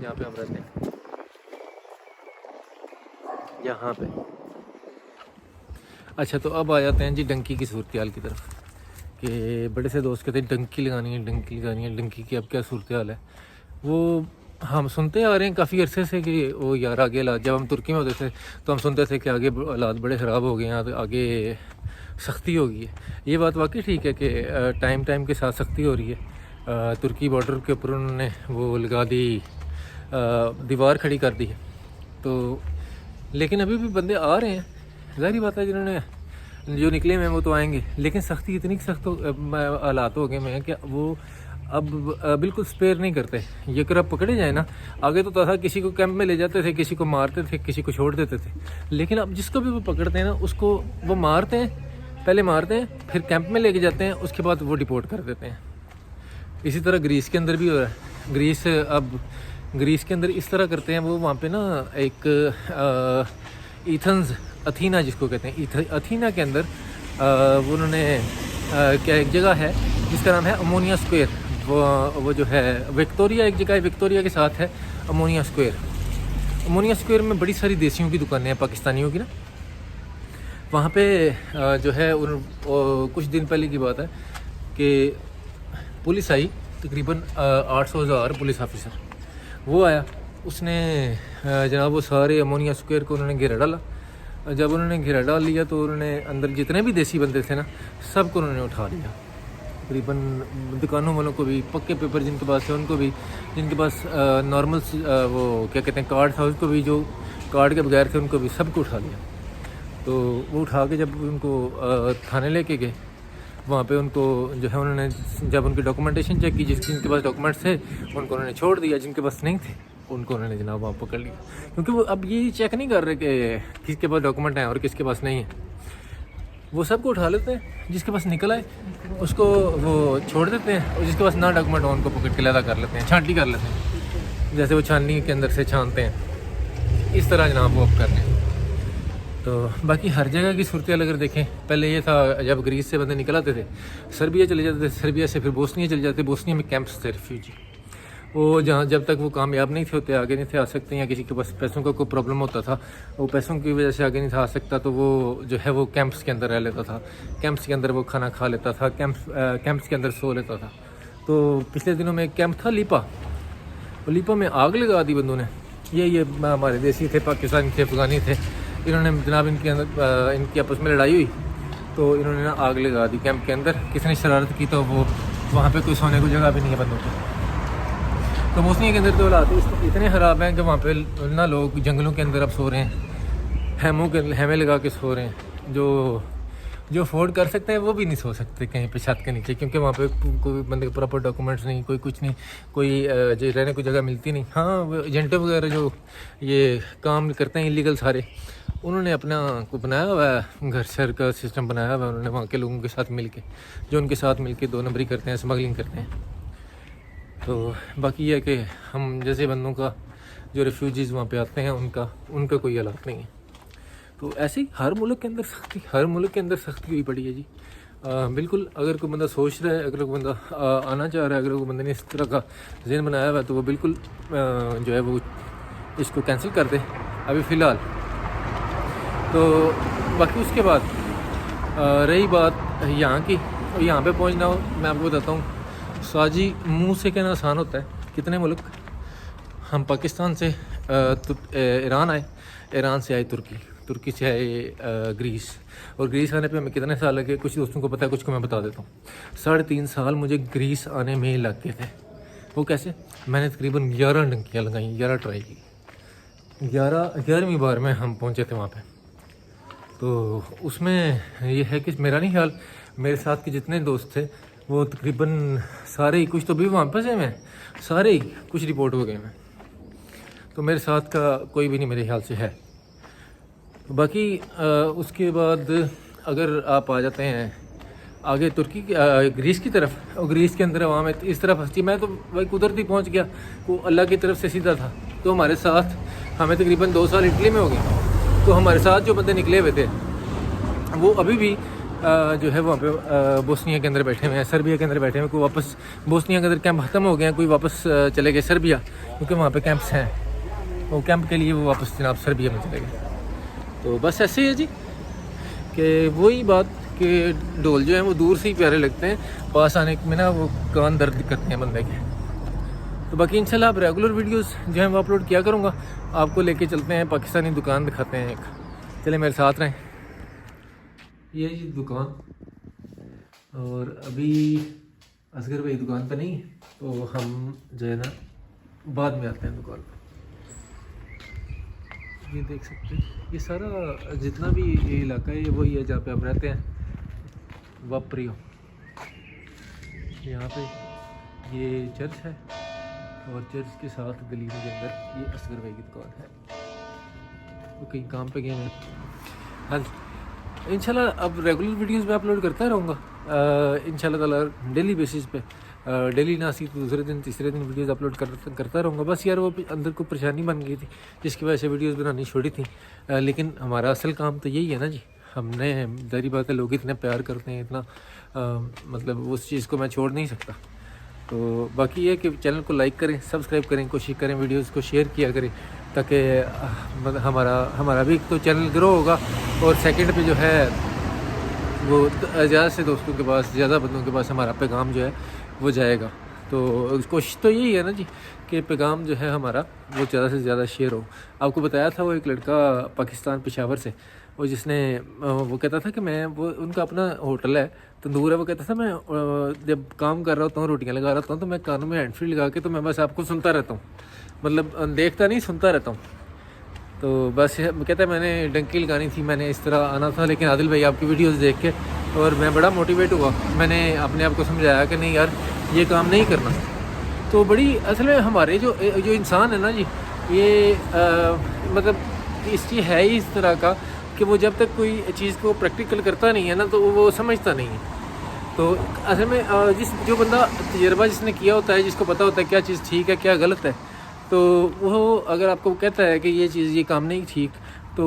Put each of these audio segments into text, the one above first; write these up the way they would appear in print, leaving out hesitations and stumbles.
جہاں پہ ہم رہتے ہیں، یہاں پہ۔ اچھا تو اب آ جاتے ہیں جی ڈنکی کی صورتحال کی طرف، کہ بڑے سے دوست کہتے ہیں ڈنکی لگانی ہے، ڈنکی لگانی ہے، ڈنکی کی اب کیا صورتحال ہے۔ وہ ہم سنتے آ رہے ہیں کافی عرصے سے کہ وہ یار آگے حالات، جب ہم ترکی میں ہوتے تھے تو ہم سنتے تھے کہ آگے حالات بڑے خراب ہو گئے ہیں، آگے سختی ہو گئی ہے۔ یہ بات واقعی ٹھیک ہے کہ ٹائم کے ساتھ سختی ہو رہی ہے۔ ترکی بارڈر کے اوپر انہوں نے وہ لگا دی، دیوار کھڑی کر دی ہے، تو لیکن ابھی بھی بندے آ رہے ہیں، ظاہری بات ہے، جنہوں نے جو نکلے ہوئے ہیں وہ تو آئیں گے، لیکن سختی اتنی سخت حالات ہو گئے ہیں کہ وہ اب بالکل سپیئر نہیں کرتے۔ یہ اگر اب پکڑے جائیں نا، آگے تو تھا کسی کو کیمپ میں لے جاتے تھے، کسی کو مارتے تھے، کسی کو چھوڑ دیتے تھے، لیکن اب جس کو بھی وہ پکڑتے ہیں نا، اس کو وہ مارتے ہیں، پہلے مارتے ہیں، پھر کیمپ میں لے کے جاتے ہیں، اس کے بعد وہ ڈپورٹ کر دیتے ہیں۔ اسی طرح گریس کے اندر بھی ہو رہا ہے۔ گریس کے اندر اس طرح کرتے ہیں، وہ وہاں پہ نا ایک ایتھنز، اتھینا جس کو کہتے ہیں، اتھینا کے اندر وہ انہوں نے کیا ایک جگہ ہے جس کا نام ہے امونیا اسکوائر، وہ جو ہے وکٹوریا، ایک جگہ ہے وکٹوریا کے ساتھ ہے امونیا اسکوائر۔ امونیا اسکوائر میں بڑی ساری دیسیوں کی دکانیں ہیں، پاکستانیوں کی نا۔ وہاں پہ جو ہے کچھ دن پہلے کی بات ہے کہ پولیس آئی، تقریباً 800,000 پولیس آفیسر، وہ آیا، اس نے جناب وہ سارے امونیا اسکوائر کو انہوں نے گھیرا ڈالا۔ جب انہوں نے گھیرا ڈال لیا تو انہوں نے اندر جتنے بھی دیسی بندے تھے نا، سب کو انہوں نے اٹھا لیا، تقریباً دکانوں والوں کو بھی، پکے پیپر جن کے پاس تھے ان کو بھی، جن کے پاس نارمل وہ کیا کہتے ہیں کارڈ تھا اس کو بھی، جو کارڈ کے بغیر تھے ان کو بھی، سب کو اٹھا لیا۔ تو وہ اٹھا کے جب ان کو تھانے لے کے گئے، وہاں پہ ان کو جو ہے انہوں نے جب ان کی ڈاکومنٹیشن چیک کی، جن کے پاس ڈاکومنٹس تھے ان کو انہوں نے چھوڑ دیا، جن کے پاس نہیں تھے ان کو انہوں نے جناب وہاں پکڑ لیا، کیونکہ وہ اب یہ چیک نہیں کر رہے کہ کس کے پاس ڈاکومنٹ ہیں اور کس کے پاس نہیں ہیں، وہ سب کو اٹھا لیتے ہیں، جس کے پاس نکل آئے اس کو وہ چھوڑ دیتے ہیں، اور جس کے پاس نہ ڈاکومنٹ ہو ان کو پکڑ کے علیحدہ کر لیتے ہیں، چھانٹی کر لیتے ہیں، جیسے وہ چھاننی کے اندر سے چھانتے ہیں، اس طرح جناب وہ اب کر لیں۔ تو باقی ہر جگہ کی صورتحال اگر دیکھیں، پہلے یہ تھا جب گریس سے بندے نکل آتے تھے سربیا چلے جاتے تھے، سربیا سے پھر بوسنیا چلے جاتے، بوسنیا میں کیمپس تھے ریفیوجی، وہ جہاں جب تک وہ کامیاب نہیں تھے ہوتے، آگے نہیں تھے آ سکتے، یا کسی کے پاس پیسوں کا کوئی پرابلم ہوتا تھا، وہ پیسوں کی وجہ سے آگے نہیں تھا آ سکتا، تو وہ جو ہے وہ کیمپس کے اندر رہ لیتا تھا، کیمپس کے اندر وہ کھانا کھا لیتا تھا، کیمپس کے اندر سو لیتا تھا۔ تو پچھلے دنوں میں ایک کیمپ تھا لیپا، وہ لیپا میں آگ لگا دی بندوں نے، یہ ہمارے دیسی تھے، پاکستانی تھے، افغانی تھے، انہوں نے جناب ان کے اندر ان کی آپس میں لڑائی ہوئی تو انہوں نے نا آگ لگا دی کیمپ کے اندر، کس نے شرارت کی تو وہ وہاں پہ کوئی سونے کو جگہ بھی نہیں ہے بندوں کو۔ تو بوسنیا کے اندر تو حالات اتنے خراب ہیں کہ وہاں پہ نا لوگ جنگلوں کے اندر اب سو رہے ہیں، خیمے لگا کے سو رہے ہیں، جو افورڈ کر سکتے ہیں وہ بھی نہیں سو سکتے کہیں پہ چھت کے نیچے، کیونکہ وہاں پہ کوئی بندے کے پراپر ڈاکومنٹس نہیں، کوئی کچھ نہیں، کوئی رہنے کو جگہ ملتی نہیں۔ ہاں ایجنٹیں وغیرہ جو یہ کام کرتے ہیں انلیگل سارے، انہوں نے اپنا کو بنایا ہوا ہے، گھر شہر کا سسٹم بنایا ہوا ہے انہوں نے، وہاں کے لوگوں کے ساتھ مل کے، جو ان کے ساتھ مل کے 2 نمبری کرتے ہیں، اسمگلنگ کرتے ہیں۔ تو باقی یہ ہے کہ ہم جیسے بندوں کا جو ریفیوجیز وہاں پہ آتے ہیں ان کا کوئی حالات نہیں ہے۔ تو ایسے ہی ہر ملک کے اندر سختی ہوئی پڑی ہے جی، بالکل۔ اگر کوئی بندہ سوچ رہا ہے، اگر کوئی بندہ آنا چاہ رہا ہے، اگر کوئی بندے نے اس طرح کا ذہن بنایا ہوا ہے تو وہ بالکل جو ہے وہ اس کو کینسل کر دے ابھی فی الحال۔ تو باقی اس کے بعد رہی بات یہاں کی، یہاں پہ پہنچنا ہو، میں آپ کو بتاتا ہوں، ساجی منہ سے کہنا آسان ہوتا ہے، کتنے ملک، ہم پاکستان سے ایران آئے، ایران سے آئے ترکی سے آئے گریس، اور گریس آنے پہ ہمیں کتنے سال لگے، کچھ دوستوں کو پتہ ہے، کچھ کو میں بتا دیتا ہوں۔ 3.5 سال مجھے گریس آنے میں لگ گئے تھے۔ وہ کیسے؟ میں نے تقریباً 11 ڈنکیاں لگائیں، 11 ٹرائی کی، 11ویں بار میں ہم پہنچے تھے وہاں پہ۔ تو اس میں یہ ہے کہ میرا نہیں خیال، میرے ساتھ کے جتنے دوست تھے وہ تقریباً سارے ہی، کچھ تو بھی وہاں پھنسے ہوئے ہیں، سارے ہی کچھ رپورٹ ہو گئے ہیں، تو میرے ساتھ کا کوئی بھی نہیں میرے خیال سے ہے۔ باقی اس کے بعد اگر آپ آ جاتے ہیں آگے گریس کی طرف، اور گریس کے اندر عوام اس طرح پھنستی، میں تو بھائی قدرتی پہنچ گیا، وہ اللہ کی طرف سے سیدھا تھا۔ تو ہمارے ساتھ، ہمیں تقریباً 2 سال اٹلی میں ہو گئے، تو ہمارے ساتھ جو بندے نکلے ہوئے تھے وہ ابھی بھی جو ہے وہاں پہ بوسنیا کے اندر بیٹھے ہوئے ہیں، سربیا کے اندر بیٹھے ہوئے، کوئی واپس بوسنیا کے اندر کیمپ ختم ہو گئے ہیں، کوئی واپس چلے گئے سربیا، کیونکہ وہاں پہ کیمپس ہیں، وہ کیمپ کے لیے وہ واپس جناب سربیا میں چلے گئے. تو بس ایسے ہی ہے جی، کہ وہی بات کہ ڈھول جو ہیں وہ دور سے ہی پیارے لگتے ہیں، پاس آنے میں نا وہ کان درد کرتے ہیں بندے کے. تو باقی انشاءاللہ اب ریگولر ویڈیوز جو ہیں وہ اپلوڈ کیا کروں گا. آپ کو لے کے چلتے ہیں پاکستانی دکان دکھاتے ہیں ایک، چلیں میرے ساتھ رہیں. یہ جی دکان، اور ابھی اصغر بھائی دکان پہ نہیں، تو ہم جو ہے نا بعد میں آتے ہیں دکان پہ. یہ دیکھ سکتے ہیں یہ سارا جتنا بھی یہ علاقہ ہے وہی ہے جہاں پہ ہم رہتے ہیں، واپریو. یہاں پہ یہ چرچ ہے، اور چرچ کے ساتھ گلی کے اندر یہ اصغر بھائی کی دکان ہے. وہ کہیں کام پہ گئے ہیں. ہاں جی، انشاءاللہ اب ریگولر ویڈیوز میں اپلوڈ کرتا رہوں گا انشاءاللہ تعالیٰ، ڈیلی بیسس پہ. ڈیلی نہ سی تو دوسرے دن تیسرے دن ویڈیوز اپلوڈ کرتا رہوں گا. بس یار وہ اندر کو پریشانی بن گئی تھی جس کی وجہ سے ویڈیوز بنانی چھوڑی تھیں. لیکن ہمارا اصل کام تو یہی ہے نا جی. ہم نے ظاہری بات ہے، لوگ اتنے پیار کرتے ہیں، اتنا مطلب اس چیز کو میں چھوڑ نہیں سکتا. تو باقی یہ کہ چینل کو لائک کریں، سبسکرائب کریں، کوشش کریں ویڈیوز کو شیئر کیا کریں، تاکہ ہمارا بھی ایک تو چینل گرو ہوگا، اور سیکنڈ پہ جو ہے وہ زیادہ سے دوستوں کے پاس، زیادہ بندوں کے پاس ہمارا پیغام جو ہے وہ جائے گا. تو کوشش تو یہی ہے نا جی کہ پیغام جو ہے ہمارا وہ زیادہ سے زیادہ شیئر ہو. آپ کو بتایا تھا وہ ایک لڑکا پاکستان پشاور سے، وہ جس نے وہ کہتا تھا کہ میں وہ ان کا اپنا ہوٹل ہے، تندور ہے. وہ کہتا تھا میں جب کام کر رہا ہوتا ہوں، روٹیاں لگا رہا ہوں، تو میں کانوں میں ہینڈ فری لگا کے تو میں بس آپ کو سنتا رہتا ہوں، مطلب دیکھتا نہیں، سنتا رہتا ہوں. تو بس کہتا ہے میں نے ڈنکی لگانی تھی، میں نے اس طرح آنا تھا، لیکن عادل بھائی آپ کی ویڈیوز دیکھ کے اور میں بڑا موٹیویٹ ہوا. میں نے اپنے آپ کو سمجھایا کہ نہیں یار یہ کام نہیں کرنا. تو بڑی اصل میں ہمارے جو انسان ہے نا جی، یہ مطلب اس کی ہے ہی اس طرح کا کہ وہ جب تک کوئی چیز کو پریکٹیکل کرتا نہیں ہے نا تو وہ سمجھتا نہیں ہے. تو اصل میں جو بندہ تجربہ جس نے کیا ہوتا ہے، جس کو پتہ ہوتا ہے کیا چیز ٹھیک ہے کیا غلط ہے، تو وہ اگر آپ کو کہتا ہے کہ یہ چیز یہ کام نہیں ٹھیک، تو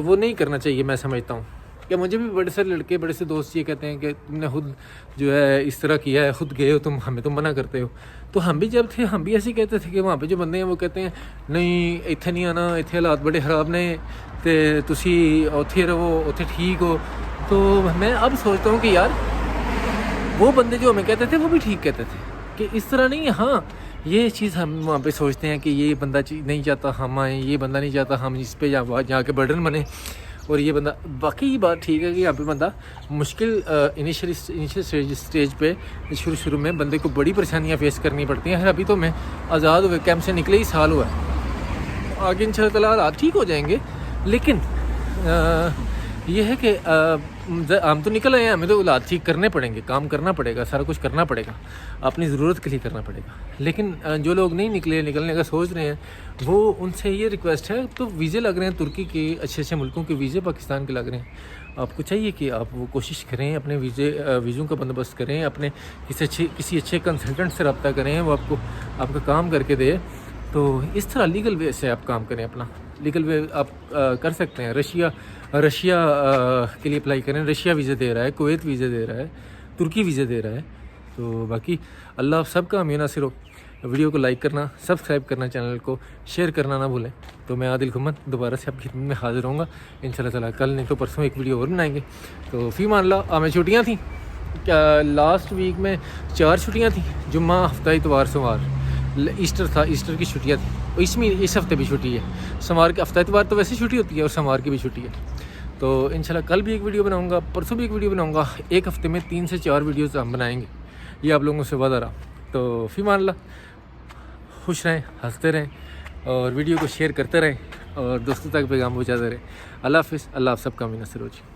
وہ نہیں کرنا چاہیے. میں سمجھتا ہوں کہ مجھے بھی بڑے سے لڑکے، بڑے سے دوست یہ کہتے ہیں کہ تم نے خود جو ہے اس طرح کیا ہے، خود گئے ہو تم، ہمیں تم منع کرتے ہو. تو ہم بھی جب تھے ہم بھی ایسے ہی کہتے تھے کہ وہاں پہ جو بندے ہیں وہ کہتے ہیں نہیں اتنے نہیں آنا، اتنے حالات بڑے خراب نے، تے تسی اتھے رہو، اتھے ٹھیک ہو. تو میں اب سوچتا ہوں کہ یار وہ بندے جو ہمیں کہتے تھے وہ بھی ٹھیک کہتے تھے کہ اس طرح نہیں. ہاں یہ چیز ہم وہاں پہ سوچتے ہیں کہ یہ بندہ نہیں چاہتا ہم آئیں، یہ بندہ نہیں چاہتا ہم اس پہ جا کے برڈن بنے، اور یہ بندہ باقی یہ بات ٹھیک ہے کہ یہاں پہ بندہ مشکل انیشیل اسٹیج پہ شروع میں بندے کو بڑی پریشانیاں فیس کرنی پڑتی ہیں. ابھی تو میں آزاد ہوئے کیمپ سے نکلے ہی سال ہوا ہے، آگے ان شاء اللہ تعالیٰ حالات ٹھیک ہو جائیں گے. لیکن یہ ہے کہ ہم تو نکل آئے ہیں، ہمیں تو حالات ٹھیک کرنے پڑیں گے، کام کرنا پڑے گا، سارا کچھ کرنا پڑے گا، اپنی ضرورت کے لیے کرنا پڑے گا. لیکن جو لوگ نہیں نکلنے کا سوچ رہے ہیں، وہ ان سے یہ ریکویسٹ ہے، تو ویزے لگ رہے ہیں ترکی کے، اچھے ملکوں کے ویزے پاکستان کے لگ رہے ہیں. آپ کو چاہیے کہ آپ وہ کوشش کریں، اپنے ویزوں کا بندوبست کریں، اپنے کسی اچھے کنسلٹنٹ سے رابطہ کریں، وہ آپ کا کام کر کے دے. تو اس طرح لیگل وے سے آپ کام کریں، اپنا لیگل وے آپ کر سکتے ہیں. رشیا کے لیے اپلائی کریں، رشیا ویزے دے رہا ہے، کویت ویزے دے رہا ہے، ترکی ویزے دے رہا ہے. تو باقی اللہ آپ سب کا امین ناصر ہو. ویڈیو کو لائک کرنا، سبسکرائب کرنا، چینل کو شیئر کرنا نہ بھولیں. تو میں عادل گھمن دوبارہ سے آپ کی خدمت میں حاضر ہوں گا انشاءاللہ تعالیٰ. کل نہیں تو پرسوں ایک ویڈیو اور بنائیں گے. تو فی مان اللہ ہمیں چھٹیاں تھیں، لاسٹ ویک میں 4 چھٹیاں تھیں، جمعہ، ہفتہ، اتوار، سوموار. ایسٹر تھا، ایسٹر کی چھٹیاں تھیں. اس ہفتے بھی چھٹی ہے. سوموار کے ہفتہ اتوار تو ویسے چھٹی ہوتی ہے، اور سوموار کی بھی چھٹی ہے. تو انشاءاللہ کل بھی ایک ویڈیو بناؤں گا، پرسوں بھی ایک ویڈیو بناؤں گا. ایک ہفتے میں 3 سے 4 ویڈیوز ہم بنائیں گے، یہ آپ لوگوں سے وعدہ رہا. تو فی مان اللہ خوش رہیں، ہنستے رہیں، اور ویڈیو کو شیئر کرتے رہیں، اور دوستوں تک پیغام پہنچاتے رہیں. اللہ حافظ. اللہ آپ سب کا امین ناصر ہو جی.